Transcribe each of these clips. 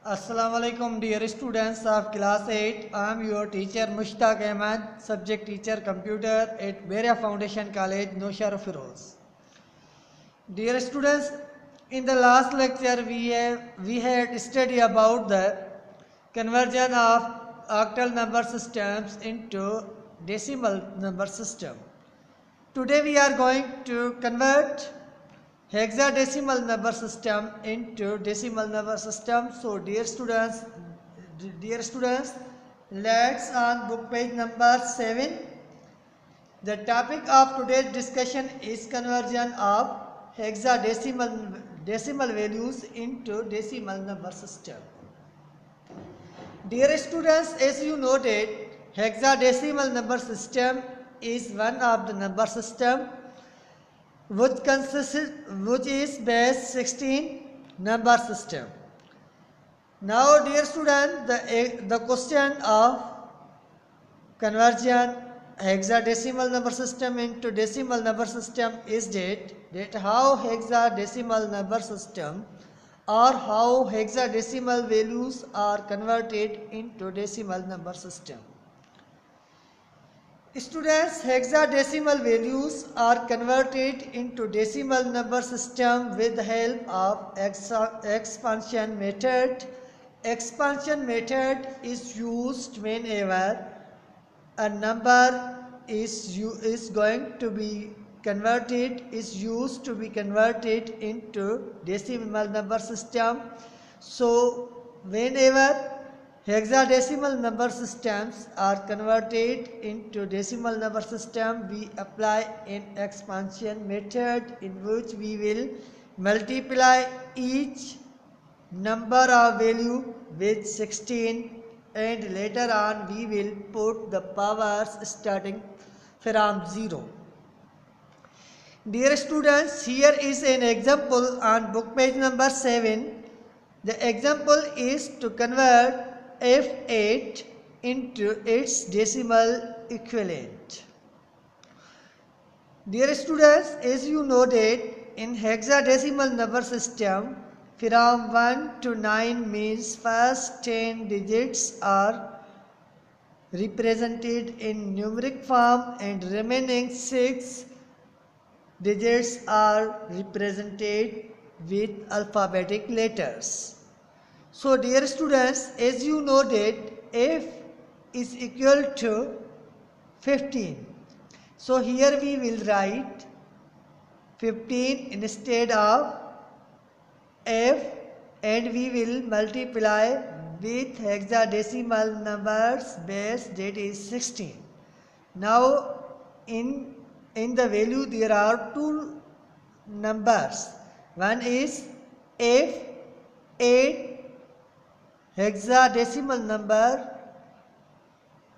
Assalamu alaikum dear students of class 8. I am your teacher Mushtaq Ahmed, subject teacher computer at Beria Foundation College, Noshar Firoz. Dear students, in the last lecture we had studied about the conversion of octal number systems into decimal number system. Today we are going to convert hexadecimal number system into decimal number system. So dear students, let's on book page number 7. The topic of today's discussion is conversion of decimal values into decimal number system. Dear students, as you noted, hexadecimal number system is one of the number system which is base 16 number system. Now dear student, the question of conversion hexadecimal number system into decimal number system is that how hexadecimal number system or how hexadecimal values are converted into decimal number system. Students, hexadecimal values are converted into decimal number system with the help of expansion method. Expansion method is used whenever a number is going to be converted into decimal number system. So whenever hexadecimal number systems are converted into decimal number system, we apply an expansion method in which we will multiply each number of value with 16 and later on we will put the powers starting from 0. Dear students, here is an example on book page number 7. The example is to convert F8 into its decimal equivalent. Dear students, as you know that in hexadecimal number system, from 1 to 9 means first 10 digits are represented in numeric form and remaining 6 digits are represented with alphabetic letters. So dear students, as you know that F is equal to 15. So here we will write 15 instead of F and we will multiply with hexadecimal numbers base, that is 16. Now in the value there are two numbers. One is F8 hexadecimal number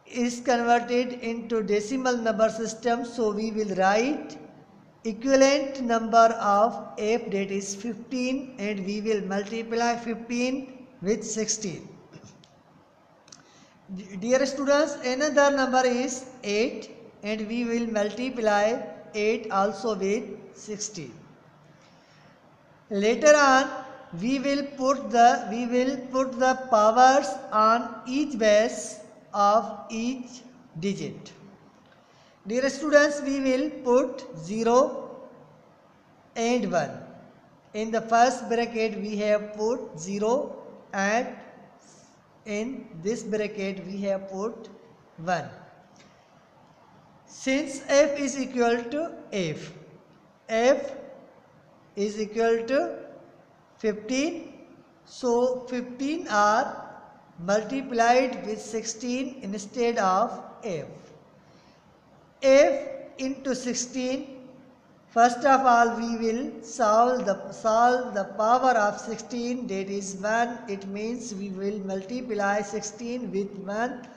is converted into decimal number system, so we will write equivalent number of F, that is 15, and we will multiply 15 with 16. Dear students, another number is 8 and we will multiply 8 also with 16. Later on we will put the powers on each base of each digit. Dear students, we will put 0 and 1. In the first bracket we have put 0 and in this bracket we have put 1. Since F is equal to F is equal to 15, so 15 are multiplied with 16 instead of F. F into 16, first of all we will solve the power of 16, that is 1. It means we will multiply 16 with 1,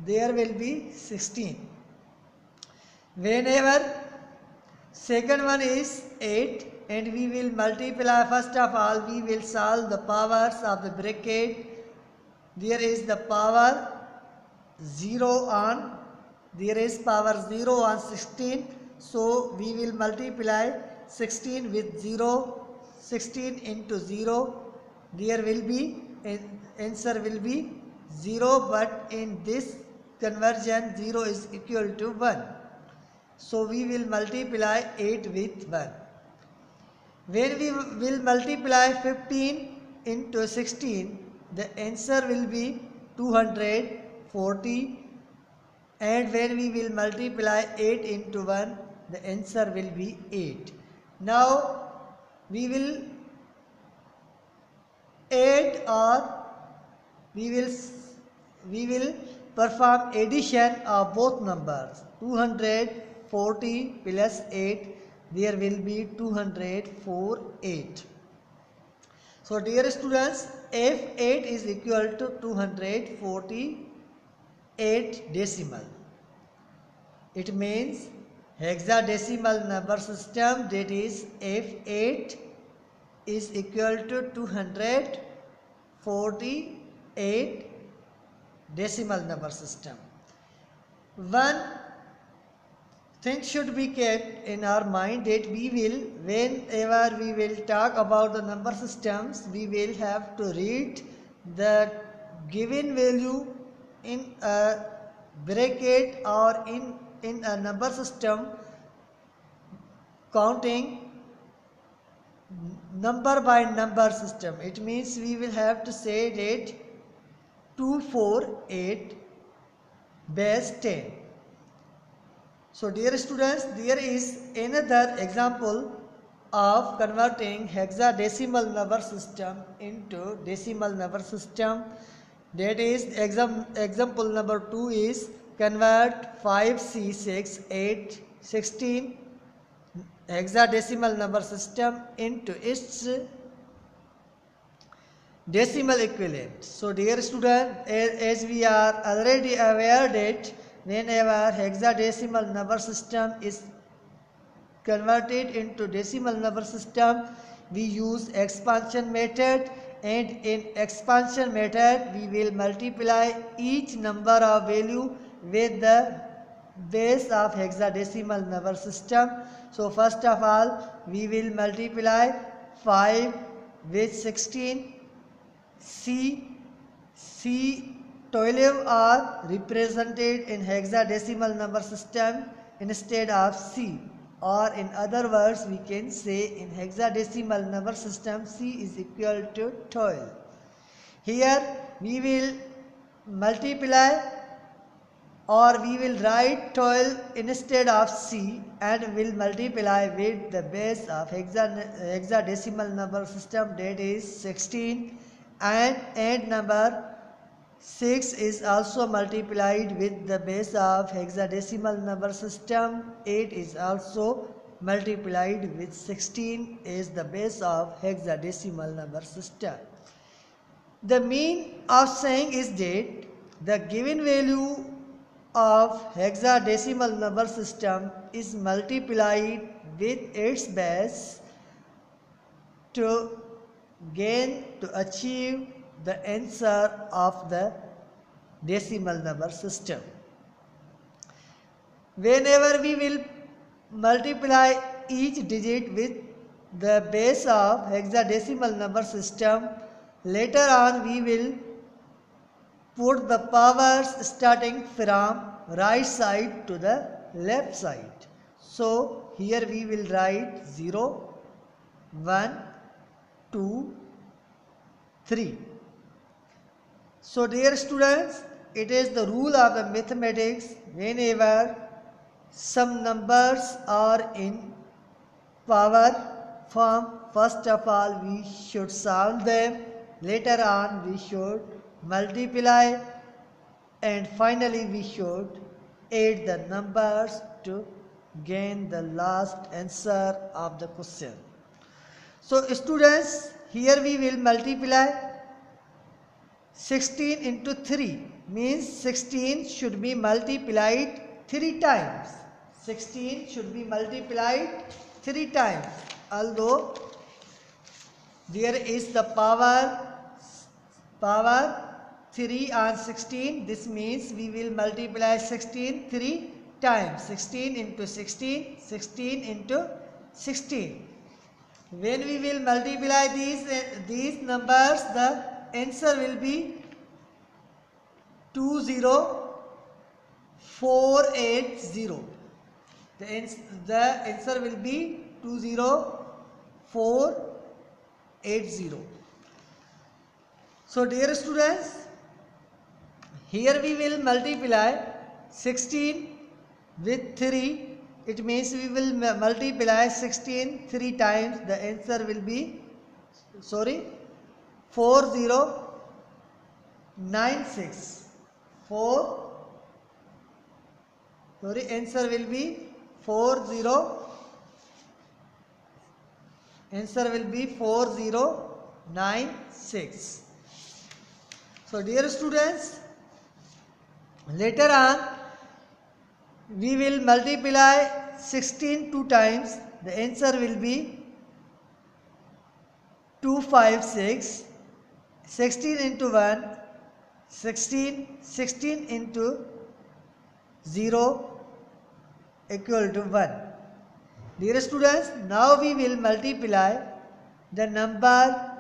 there will be 16. Whenever second one is 8 and we will multiply, first of all we will solve the powers of the bracket. There is the power 0 on, there is power 0 on 16, so we will multiply 16 with 0, 16 into 0 there will be answer will be 0, but in this conversion 0 is equal to 1. So we will multiply 8 with 1. When we will multiply 15 into 16, the answer will be 240, and when we will multiply 8 into 1, the answer will be 8. Now we will add, or we will perform addition of both numbers. 240 plus 8, there will be 248. So dear students, if 8 is equal to 248 decimal, it means hexadecimal number system, that is if 8 is equal to 248 decimal number system. One thing should be kept in our mind, that we will, whenever we will talk about the number systems, we will have to read the given value in a bracket or in a number system counting number by number system. It means we will have to say that 248 base 10. So dear students, there is another example of converting hexadecimal number system into decimal number system. That is example number 2 is convert 5C6 8 16 hexadecimal number system into its decimal equivalent. So dear student, as we are already aware that whenever hexadecimal number system is converted into decimal number system, we use expansion method, and in expansion method we will multiply each number of value with the base of hexadecimal number system. So first of all, we will multiply 5 with 16. C12 are represented in hexadecimal number system instead of C, or in other words we can say in hexadecimal number system C is equal to 12. Here we will multiply, or we will write 12 instead of C, and will multiply with the base of hexadecimal number system, that is 16, and number 6 is also multiplied with the base of hexadecimal number system. 8 is also multiplied with 16 is the base of hexadecimal number system. The mean of saying is that the given value of hexadecimal number system is multiplied with its base to achieve the answer of the decimal number system. Whenever we will multiply each digit with the base of hexadecimal number system, later on we will put the powers starting from right side to the left side. So here we will write 0, 1, 2, 3. So dear students, it is the rule of the mathematics, whenever some numbers are in power form, first of all we should solve them, later on we should multiply, and finally we should add the numbers to gain the last answer of the question. So students, here we will multiply 16 into 3, means 16 should be multiplied 3 times. 16 should be multiplied 3 times. Although there is the power 3 on 16, this means we will multiply 16 3 times. 16 into 16, 16 into 16. When we will multiply these numbers, the answer will be 20480. The answer will be 20480. So dear students, here we will multiply 16 with 3. It means we will multiply 16 3 times. The answer will be 4096. Answer will be 4096. So dear students, later on we will multiply 16 2 times. The answer will be 256. 16 into 1 16. 16 into 0 equal to 1. Dear students, now we will multiply the number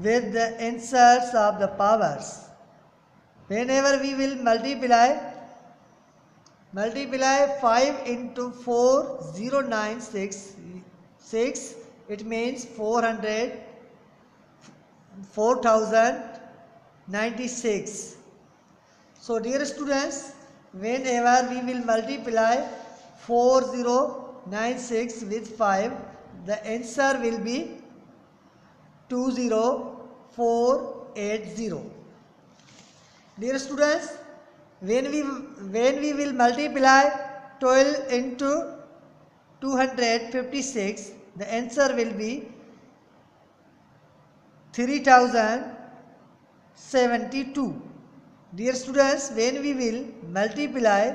with the answers of the powers. Whenever we will multiply 5 into 4096, it means 4096. So dear students, whenever we will multiply 4096 with 5, the answer will be 20480. Dear students, when we will multiply 12 into 256, the answer will be 3072. Dear students, when we will multiply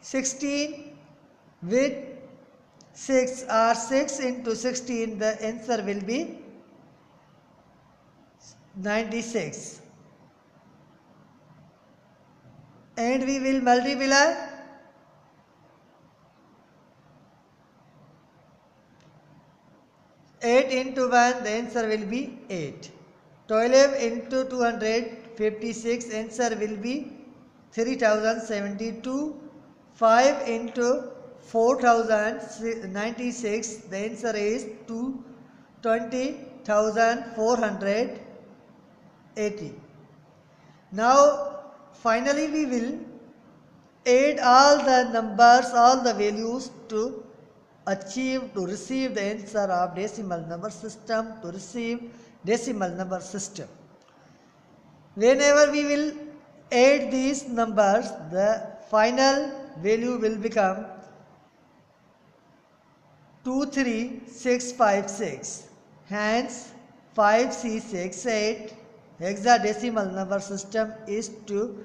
16 with 6 or 6 into 16, the answer will be 96. And we will multiply 8 into 1, the answer will be 8. 12 into 256, answer will be 3072. 5 into 4096, the answer is 20,480. Now finally we will add all the numbers, all the values to receive the answer of decimal number system, Whenever we will add these numbers, the final value will become 23656. Hence 5668 hexadecimal number system is to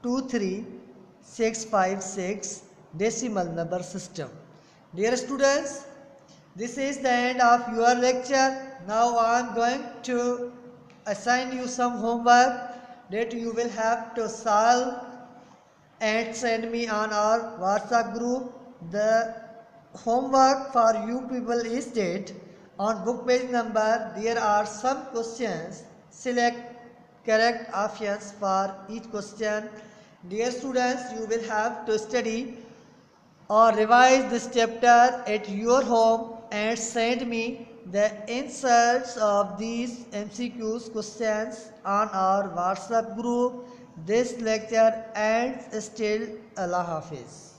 23656 decimal number system. Dear students, this is the end of your lecture. Now I am going to assign you some homework that you will have to solve and send me on our WhatsApp group. The homework for you people is that on book page number there are some questions. Select correct options for each question. Dear students, you will have to study or revise this chapter at your home and send me the answers of these MCQs questions on our WhatsApp group. This lecture ends. Still, Allah Hafiz.